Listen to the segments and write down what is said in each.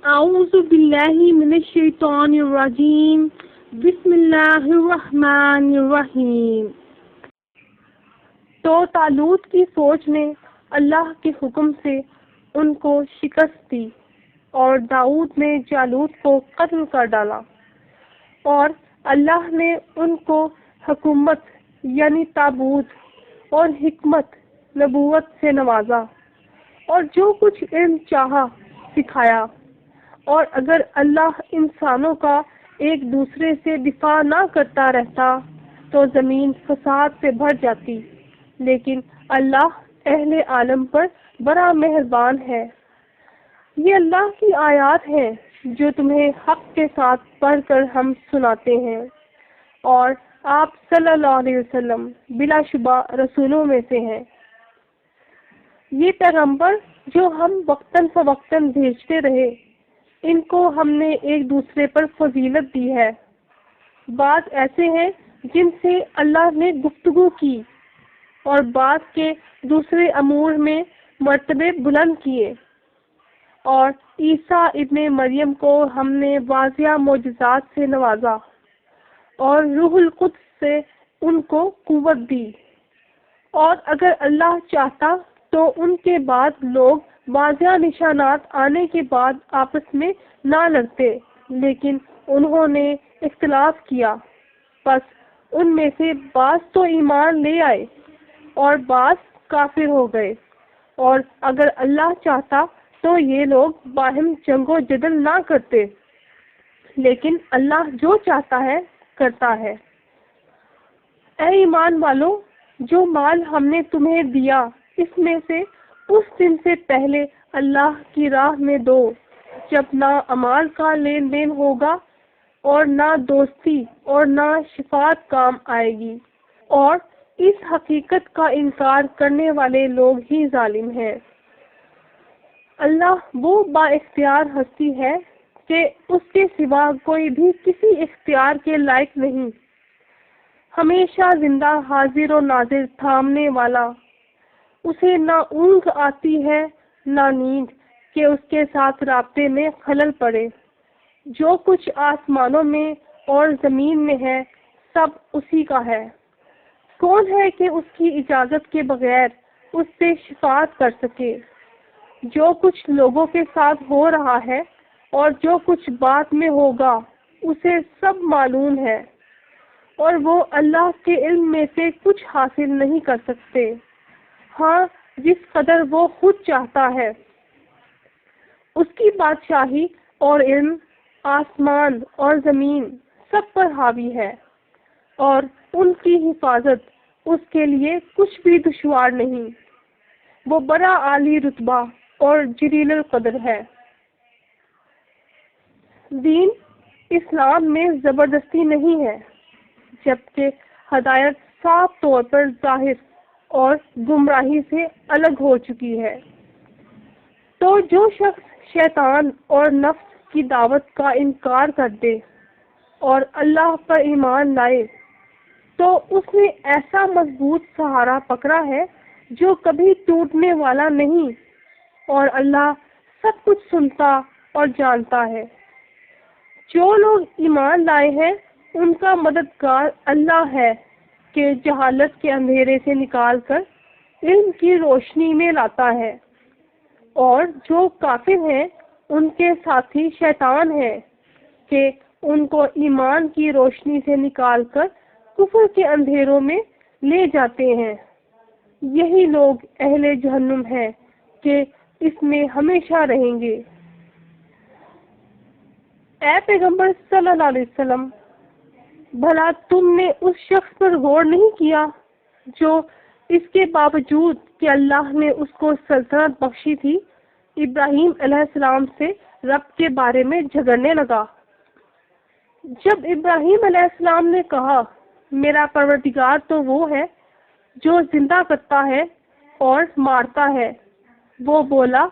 اعوذ باللہ من الشیطان الرجیم بسم اللہ الرحمن الرحیم۔ تو طالوت کی فوج نے اللہ کے حکم سے ان کو شکست دی اور داؤد نے جالوت کو قتل کر ڈالا، اور اللہ نے ان کو حکومت یعنی تابوت اور حکمت نبوت سے نوازا، اور جو کچھ علم چاہا سکھایا۔ اور اگر اللہ انسانوں کا ایک دوسرے سے دفاع نہ کرتا رہتا تو زمین فساد سے بھر جاتی، لیکن اللہ اہل عالم پر بڑا مہربان ہے۔ یہ اللہ کی آیات ہیں جو تمہیں حق کے ساتھ پڑھ کر ہم سناتے ہیں، اور آپ صلی اللہ علیہ وسلم بلا شبہ رسولوں میں سے ہیں۔ یہ پیغمبر جو ہم وقتاً فوقتاً بھیجتے رہے، ان کو ہم نے ایک دوسرے پر فضیلت دی ہے۔ بعض ایسے ہیں جن سے اللہ نے گفتگو کی، اور بعض کے دوسرے امور میں مرتبے بلند کیے، اور عیسیٰ ابن مریم کو ہم نے واضح معجزات سے نوازا، اور روح القدس سے ان کو قوت دی۔ اور اگر اللہ چاہتا تو ان کے بعد لوگ واضح نشانات آنے کے بعد آپس میں نہ لڑتے، لیکن انہوں نے اختلاف کیا، پس ان میں سے بعض تو ایمان لے آئے اور بعض کافر ہو گئے۔ اور اگر اللہ چاہتا تو یہ لوگ باہم جنگ و جدل نہ کرتے، لیکن اللہ جو چاہتا ہے کرتا ہے۔ اے ایمان والو، جو مال ہم نے تمہیں دیا اس میں سے اس دن سے پہلے اللہ کی راہ میں دو جب نہ اموال کا لین دین ہوگا اور نہ دوستی اور نہ شفاعت کام آئے گی، اور اس حقیقت کا انکار کرنے والے لوگ ہی ظالم ہیں۔ اللہ وہ با اختیار ہستی ہے کہ اس کے سوا کوئی بھی کسی اختیار کے لائق نہیں، ہمیشہ زندہ حاضر و ناظر تھامنے والا، اسے نہ اونگ آتی ہے نہ نیند کہ اس کے ساتھ رابطے میں خلل پڑے۔ جو کچھ آسمانوں میں اور زمین میں ہے سب اسی کا ہے۔ کون ہے کہ اس کی اجازت کے بغیر اس سے شفاعت کر سکے؟ جو کچھ لوگوں کے ساتھ ہو رہا ہے اور جو کچھ بعد میں ہوگا اسے سب معلوم ہے، اور وہ اللہ کے علم میں سے کچھ حاصل نہیں کر سکتے، ہاں جس قدر وہ خود چاہتا ہے۔ اس کی بادشاہی اور علم آسمان اور زمین سب پر حاوی ہے، اور ان کی حفاظت اس کے لیے کچھ بھی دشوار نہیں۔ وہ بڑا عالی رتبہ اور جلیل القدر ہے۔ دین اسلام میں زبردستی نہیں ہے، جبکہ ہدایت صاف طور پر ظاہر اور گمراہی سے الگ ہو چکی ہے۔ تو جو شخص شیطان اور نفس کی دعوت کا انکار کر دے اور اللہ پر ایمان لائے تو اس نے ایسا مضبوط سہارا پکڑا ہے جو کبھی ٹوٹنے والا نہیں، اور اللہ سب کچھ سنتا اور جانتا ہے۔ جو لوگ ایمان لائے ہیں ان کا مددگار اللہ ہے کہ جہالت کے اندھیرے سے نکال کر علم کی روشنی میں لاتا ہے، اور جو کافر ہیں ان کے ساتھی شیطان ہیں کہ ان کو ایمان کی روشنی سے نکال کر کفر کے اندھیروں میں لے جاتے ہیں۔ یہی لوگ اہل جہنم ہیں کہ اس میں ہمیشہ رہیں گے۔ اے پیغمبر صلی اللہ علیہ وسلم، بھلا تم نے اس شخص پر غور نہیں کیا جو اس کے باوجود کہ اللہ نے اس کو سلطنت بخشی تھی، ابراہیم علیہ السلام سے رب کے بارے میں جھگڑنے لگا؟ جب ابراہیم علیہ السلام نے کہا میرا پروردگار تو وہ ہے جو زندہ کرتا ہے اور مارتا ہے، وہ بولا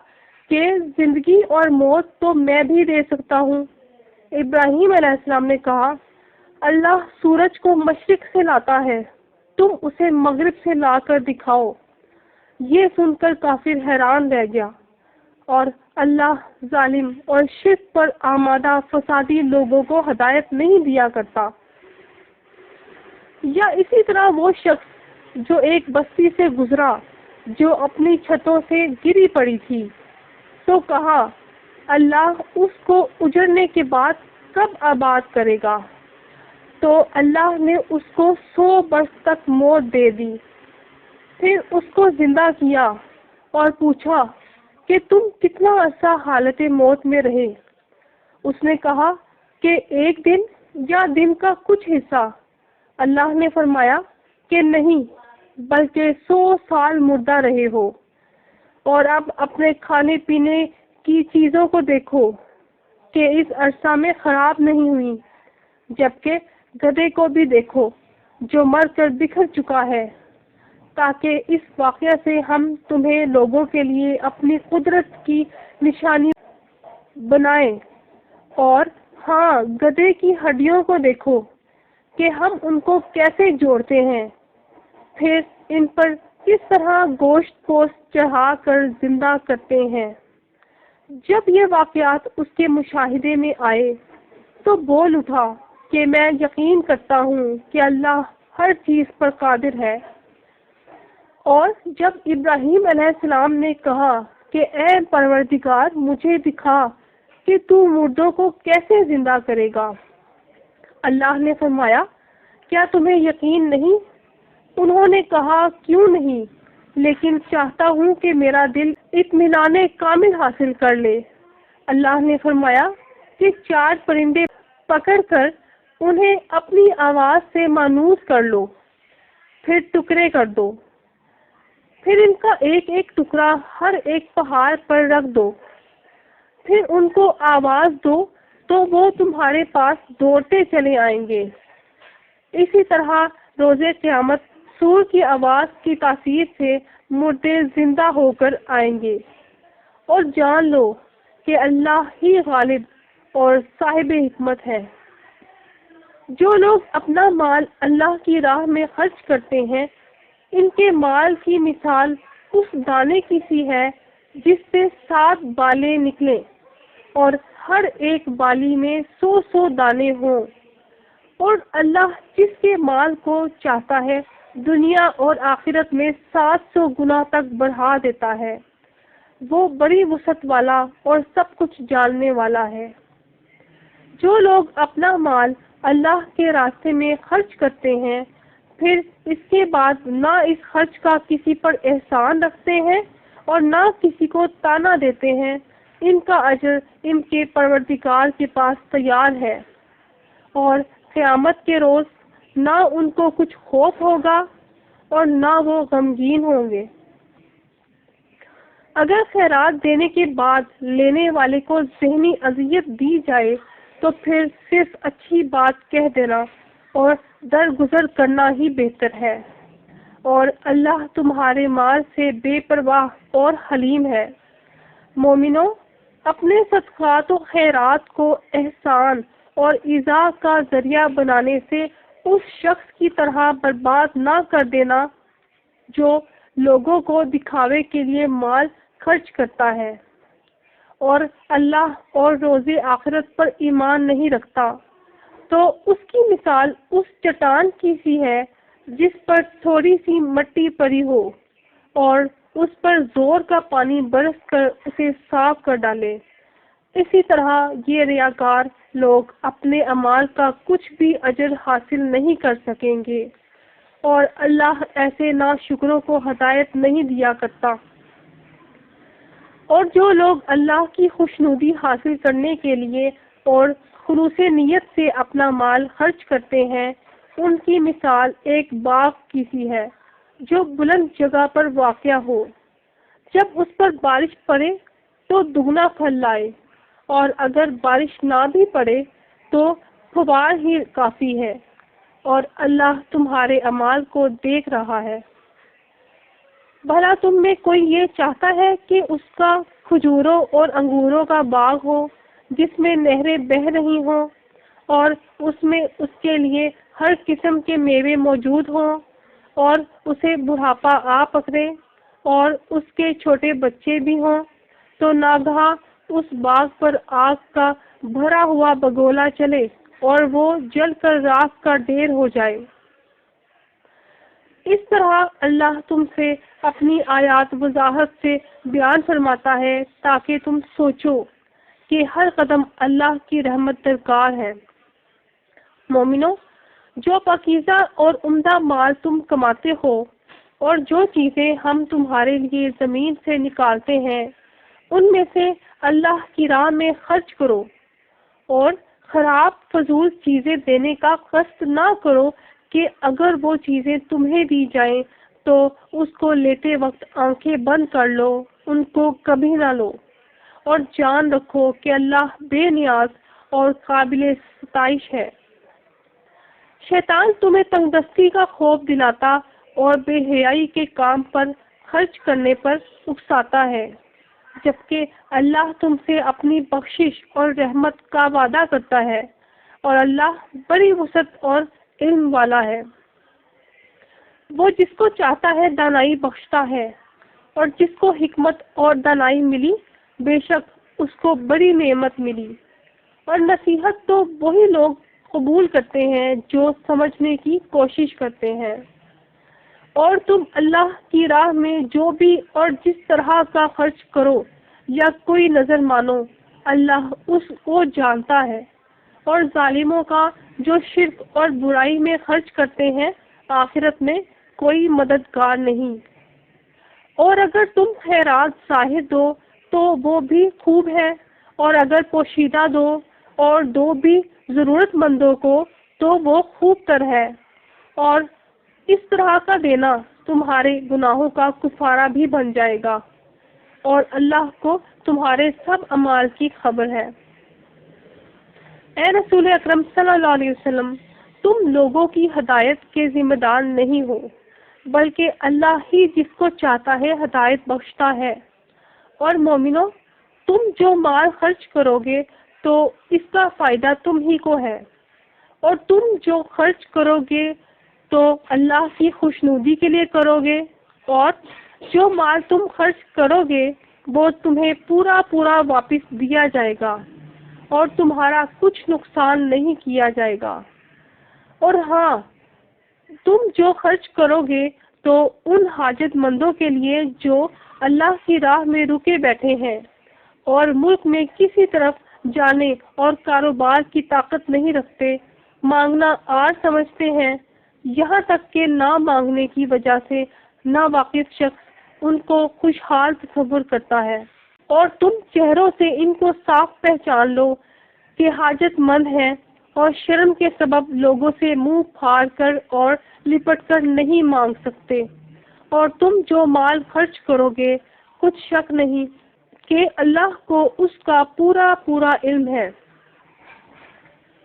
کہ زندگی اور موت تو میں بھی دے سکتا ہوں۔ ابراہیم علیہ السلام نے کہا اللہ سورج کو مشرق سے لاتا ہے، تم اسے مغرب سے لا کر دکھاؤ۔ یہ سن کر کافر حیران رہ گیا، اور اللہ ظالم اور شرک پر آمادہ فسادی لوگوں کو ہدایت نہیں دیا کرتا۔ یا اسی طرح وہ شخص جو ایک بستی سے گزرا جو اپنی چھتوں سے گری پڑی تھی، تو کہا اللہ اس کو اجڑنے کے بعد کب آباد کرے گا؟ تو اللہ نے اس کو 100 برس تک موت دے دی۔ پھر اس کو زندہ کیا اور پوچھا کہ تم کتنا عرصہ حالت موت میں رہے؟ اس نے کہا کہ 1 دن یا دن کا کچھ حصہ۔ اللہ نے فرمایا کہ نہیں، بلکہ 100 سال مردہ رہے ہو۔ اور اب اپنے کھانے پینے کی چیزوں کو دیکھو کہ اس عرصہ میں خراب نہیں ہوئی، جبکہ گدھے کو بھی دیکھو جو مر کر بکھر چکا ہے، تاکہ اس واقعہ سے ہم تمہیں لوگوں کے لیے اپنی قدرت کی نشانی بنائیں۔ اور ہاں، گدھے کی ہڈیوں کو دیکھو کہ ہم ان کو کیسے جوڑتے ہیں، پھر ان پر کس طرح گوشت پوست چڑھا کر زندہ کرتے ہیں۔ جب یہ واقعات اس کے مشاہدے میں آئے تو بول اٹھا کہ میں یقین کرتا ہوں کہ اللہ ہر چیز پر قادر ہے۔ اور جب ابراہیم علیہ السلام نے کہا کہ اے پروردگار، مجھے دکھا کہ تو مردوں کو کیسے زندہ کرے گا، اللہ نے فرمایا کیا تمہیں یقین نہیں؟ انہوں نے کہا کیوں نہیں، لیکن چاہتا ہوں کہ میرا دل اطمینان کامل حاصل کر لے۔ اللہ نے فرمایا کہ 4 پرندے پکڑ کر انہیں اپنی آواز سے مانوس کر لو، پھر ٹکڑے کر دو، پھر ان کا ایک ایک ٹکڑا ہر ایک پہاڑ پر رکھ دو، پھر ان کو آواز دو تو وہ تمہارے پاس دوڑتے چلے آئیں گے۔ اسی طرح روز قیامت سور کی آواز کی تاثیر سے مردے زندہ ہو کر آئیں گے۔ اور جان لو کہ اللہ ہی غالب اور صاحب حکمت ہے۔ جو لوگ اپنا مال اللہ کی راہ میں خرچ کرتے ہیں، ان کے مال کی مثال اس دانے کی سی ہے جس سے 7 بالیں نکلیں اور ہر ایک بالی میں 100 دانے ہوں۔ اور اللہ جس کے مال کو چاہتا ہے دنیا اور آخرت میں 700 گنا تک بڑھا دیتا ہے۔ وہ بڑی وسعت والا اور سب کچھ جاننے والا ہے۔ جو لوگ اپنا مال اللہ کے راستے میں خرچ کرتے ہیں، پھر اس کے بعد نہ اس خرچ کا کسی پر احسان رکھتے ہیں اور نہ کسی کو تانا دیتے ہیں، ان کا اجر ان کے پروردگار کے پاس تیار ہے، اور قیامت کے روز نہ ان کو کچھ خوف ہوگا اور نہ وہ غمگین ہوں گے۔ اگر خیرات دینے کے بعد لینے والے کو ذہنی اذیت دی جائے تو پھر صرف اچھی بات کہہ دینا اور درگزر کرنا ہی بہتر ہے، اور اللہ تمہارے مال سے بے پرواہ اور حلیم ہے۔ مومنوں، اپنے صدقات و خیرات کو احسان اور ایذا کا ذریعہ بنانے سے اس شخص کی طرح برباد نہ کر دینا جو لوگوں کو دکھاوے کے لیے مال خرچ کرتا ہے اور اللہ اور روز آخرت پر ایمان نہیں رکھتا۔ تو اس کی مثال اس چٹان کی سی ہے جس پر تھوڑی سی مٹی پڑی ہو اور اس پر زور کا پانی برس کر اسے صاف کر ڈالے۔ اسی طرح یہ ریاکار لوگ اپنے اعمال کا کچھ بھی اجر حاصل نہیں کر سکیں گے، اور اللہ ایسے ناشکروں کو ہدایت نہیں دیا کرتا۔ اور جو لوگ اللہ کی خوشنودی حاصل کرنے کے لیے اور خلوص نیت سے اپنا مال خرچ کرتے ہیں، ان کی مثال ایک باغ کی سی ہے جو بلند جگہ پر واقع ہو۔ جب اس پر بارش پڑے تو دگنا پھل لائے، اور اگر بارش نہ بھی پڑے تو فوار ہی کافی ہے، اور اللہ تمہارے اعمال کو دیکھ رہا ہے۔ بھلا تم میں کوئی یہ چاہتا ہے کہ اس کا کھجوروں اور انگوروں کا باغ ہو جس میں نہریں بہہ رہی ہوں اور اس میں اس کے لیے ہر قسم کے میوے موجود ہوں، اور اسے بڑھاپا آ پکڑے اور اس کے چھوٹے بچے بھی ہوں، تو ناگہاں اس باغ پر آگ کا بھرا ہوا بگولا چلے اور وہ جل کر راکھ کا ڈھیر ہو جائے۔ اس طرح اللہ تم سے اپنی آیات وضاحت سے بیان فرماتا ہے تاکہ تم سوچو کہ ہر قدم اللہ کی رحمت درکار ہے۔ مومنو، جو پاکیزہ اور عمدہ مال تم کماتے ہو اور جو چیزیں ہم تمہارے لیے زمین سے نکالتے ہیں ان میں سے اللہ کی راہ میں خرچ کرو، اور خراب فضول چیزیں دینے کا قصد نہ کرو کہ اگر وہ چیزیں تمہیں دی جائیں تو اس کو لیتے وقت آنکھیں بند کر لو، ان کو کبھی نہ لو، اور جان رکھو کہ اللہ بے نیاز اور قابل ستائش ہے۔ شیطان تمہیں تنگ دستی کا خوف دلاتا اور بے حیائی کے کام پر خرچ کرنے پر اکساتا ہے، جبکہ اللہ تم سے اپنی بخشش اور رحمت کا وعدہ کرتا ہے، اور اللہ بڑی وسعت اور علم والا ہے۔ وہ جس کو چاہتا ہے دانائی بخشتا ہے، اور جس کو حکمت اور دانائی ملی بے شک اس کو بڑی نعمت ملی، اور نصیحت تو وہی لوگ قبول کرتے ہیں جو سمجھنے کی کوشش کرتے ہیں۔ اور تم اللہ کی راہ میں جو بھی اور جس طرح کا خرچ کرو یا کوئی نظر مانو، اللہ اس کو جانتا ہے، اور ظالموں کا جو شرک اور برائی میں خرچ کرتے ہیں آخرت میں کوئی مددگار نہیں۔ اور اگر تم خیرات ظاہر دو تو وہ بھی خوب ہے، اور اگر پوشیدہ دو اور دو بھی ضرورت مندوں کو تو وہ خوب تر ہے، اور اس طرح کا دینا تمہارے گناہوں کا کفارہ بھی بن جائے گا، اور اللہ کو تمہارے سب اعمال کی خبر ہے۔ اے رسول اکرم صلی اللہ علیہ وسلم، تم لوگوں کی ہدایت کے ذمہ دار نہیں ہو، بلکہ اللہ ہی جس کو چاہتا ہے ہدایت بخشتا ہے۔ اور مومنو، تم جو مال خرچ کرو گے تو اس کا فائدہ تم ہی کو ہے، اور تم جو خرچ کرو گے تو اللہ کی خوشنودی کے لیے کرو گے، اور جو مال تم خرچ کرو گے وہ تمہیں پورا پورا واپس دیا جائے گا، اور تمہارا کچھ نقصان نہیں کیا جائے گا۔ اور ہاں، تم جو خرچ کرو گے تو ان حاجت مندوں کے لیے جو اللہ کی راہ میں رکے بیٹھے ہیں اور ملک میں کسی طرف جانے اور کاروبار کی طاقت نہیں رکھتے، مانگنا آر سمجھتے ہیں، یہاں تک کہ نہ مانگنے کی وجہ سے ناواقف شخص ان کو خوشحال تصور کرتا ہے، اور تم چہروں سے ان کو صاف پہچان لو کہ حاجت مند ہیں، اور شرم کے سبب لوگوں سے منہ پھاڑ کر اور لپٹ کر نہیں مانگ سکتے۔ اور تم جو مال خرچ کرو گے کچھ شک نہیں کہ اللہ کو اس کا پورا پورا علم ہے۔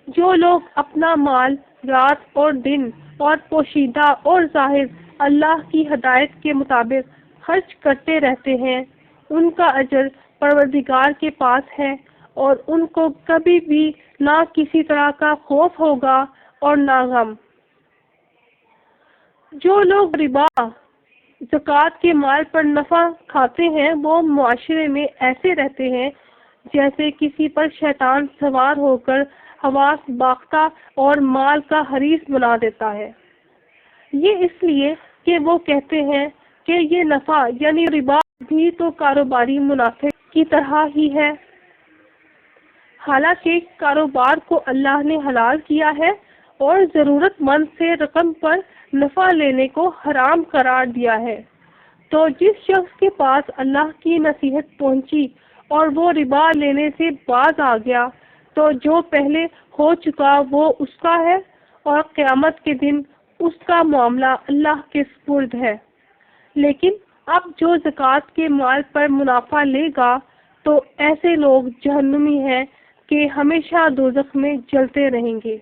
جو لوگ اپنا مال رات اور دن اور پوشیدہ اور ظاہر اللہ کی ہدایت کے مطابق خرچ کرتے رہتے ہیں، ان کا اجر پروردگار کے پاس ہے، اور ان کو کبھی بھی نہ کسی طرح کا خوف ہوگا اور نہ غم۔ جو لوگ ربا، زکوٰۃ کے مال پر نفع کھاتے ہیں وہ معاشرے میں ایسے رہتے ہیں جیسے کسی پر شیطان سوار ہو کر حواس باختہ اور مال کا حریص بنا دیتا ہے۔ یہ اس لیے کہ وہ کہتے ہیں کہ یہ نفع یعنی ربا بھی تو کاروباری منافع کی طرح ہی ہے، حالانکہ کاروبار کو اللہ نے حلال کیا ہے اور ضرورت مند سے رقم پر نفع لینے کو حرام قرار دیا ہے۔ تو جس شخص کے پاس اللہ کی نصیحت پہنچی اور وہ ربا لینے سے باز آ گیا تو جو پہلے ہو چکا وہ اس کا ہے، اور قیامت کے دن اس کا معاملہ اللہ کے سپرد ہے۔ لیکن اب جو زکوٰۃ کے مال پر منافع لے گا تو ایسے لوگ جہنمی ہیں کہ ہمیشہ دوزخ میں جلتے رہیں گے۔